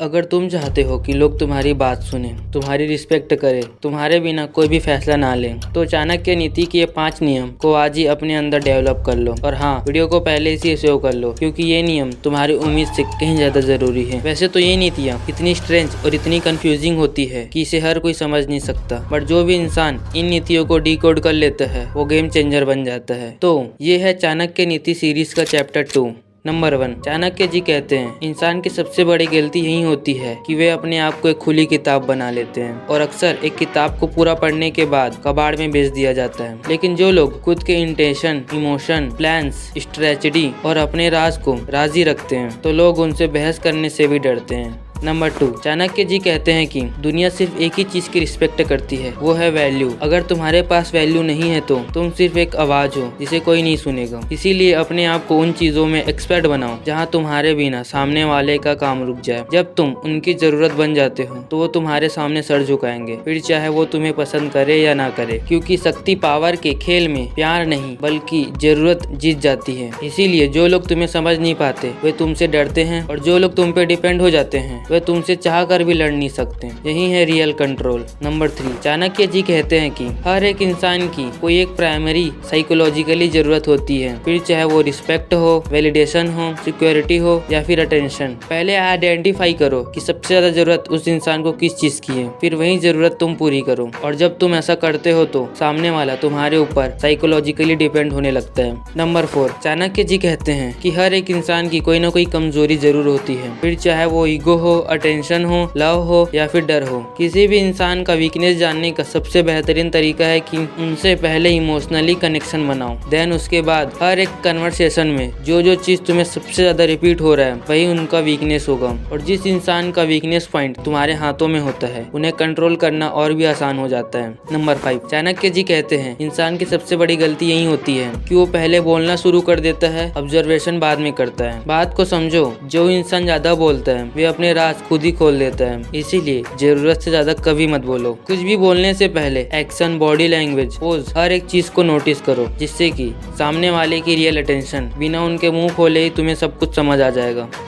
अगर तुम चाहते हो कि लोग तुम्हारी बात सुने, तुम्हारी रिस्पेक्ट करें, तुम्हारे बिना कोई भी फैसला ना लें, तो चाणक्य नीति के ये 5 नियम को आज ही अपने अंदर डेवलप कर लो। और हाँ, वीडियो को पहले से सेव कर लो, क्योंकि ये नियम तुम्हारी उम्मीद से कहीं ज्यादा जरूरी है। वैसे तो ये नीतियाँ इतनी स्ट्रेंज और इतनी कंफ्यूजिंग होती है कि इसे हर कोई समझ नहीं सकता, बट जो भी इंसान इन नीतियों को डिकोड कर लेता है वो गेम चेंजर बन जाता है। तो ये है चाणक्य नीति सीरीज का चैप्टर 2। नंबर 1, चाणक्य जी कहते हैं इंसान की सबसे बड़ी गलती यही होती है कि वे अपने आप को एक खुली किताब बना लेते हैं, और अक्सर एक किताब को पूरा पढ़ने के बाद कबाड़ में बेच दिया जाता है। लेकिन जो लोग खुद के इंटेंशन, इमोशन, प्लान्स, स्ट्रेटजी और अपने राज को राजी रखते हैं, तो लोग उनसे बहस करने से भी डरते हैं। नंबर 2, चाणक्य जी कहते हैं कि दुनिया सिर्फ एक ही चीज की रिस्पेक्ट करती है, वो है वैल्यू। अगर तुम्हारे पास वैल्यू नहीं है तो तुम सिर्फ एक आवाज हो जिसे कोई नहीं सुनेगा। इसीलिए अपने आप को उन चीजों में एक्सपर्ट बनाओ जहां तुम्हारे बिना सामने वाले का काम रुक जाए। जब तुम उनकी जरूरत बन जाते हो तो वो तुम्हारे सामने सर झुकाएंगे, फिर चाहे वो तुम्हें पसंद करे या ना करे, क्योंकि शक्ति पावर के खेल में प्यार नहीं बल्कि जरूरत जीत जाती है। इसीलिए जो लोग तुम्हें समझ नहीं पाते वे तुमसे डरते हैं, और जो लोग तुम पे डिपेंड हो जाते हैं वे तुमसे चाह कर भी लड़ नहीं सकते। यही है रियल कंट्रोल। नंबर 3, चाणक्य जी कहते हैं कि हर एक इंसान की कोई एक प्राइमरी साइकोलॉजिकली जरूरत होती है, फिर चाहे वो रिस्पेक्ट हो, वैलिडेशन हो, सिक्योरिटी हो या फिर अटेंशन। पहले आइडेंटिफाई करो कि सबसे ज्यादा जरूरत उस इंसान को किस चीज की है, फिर वही जरूरत तुम पूरी करो। और जब तुम ऐसा करते हो तो सामने वाला तुम्हारे ऊपर साइकोलॉजिकली डिपेंड होने लगता है। नंबर 4, चाणक्य जी कहते हैं कि हर एक इंसान की कोई ना कोई कमजोरी जरूर होती है, फिर चाहे वो ईगो हो, अटेंशन हो, लव हो या फिर डर हो। किसी भी इंसान का वीकनेस जानने का सबसे बेहतरीन तरीका है कि उनसे पहले इमोशनली कनेक्शन बनाओ, देन उसके बाद हर एक कन्वर्सेशन में जो चीज तुम्हें सबसे ज्यादा रिपीट हो रहा है वही उनका वीकनेस होगा। और जिस इंसान का वीकनेस पॉइंट तुम्हारे हाथों में होता है उन्हें कंट्रोल करना और भी आसान हो जाता है। नंबर 5, चाणक्य जी कहते हैं इंसान की सबसे बड़ी गलती यही होती है कि वो पहले बोलना शुरू कर देता है, ऑब्जर्वेशन बाद में करता है। बात को समझो, जो इंसान ज्यादा बोलता है वे अपने राज खुद ही खोल देता है। इसीलिए जरूरत से ज्यादा कभी मत बोलो। कुछ भी बोलने से पहले एक्शन, बॉडी लैंग्वेज, पोज, हर एक चीज को नोटिस करो, जिससे कि सामने वाले की रियल अटेंशन बिना उनके मुंह खोले ही तुम्हें सब कुछ समझ आ जाएगा।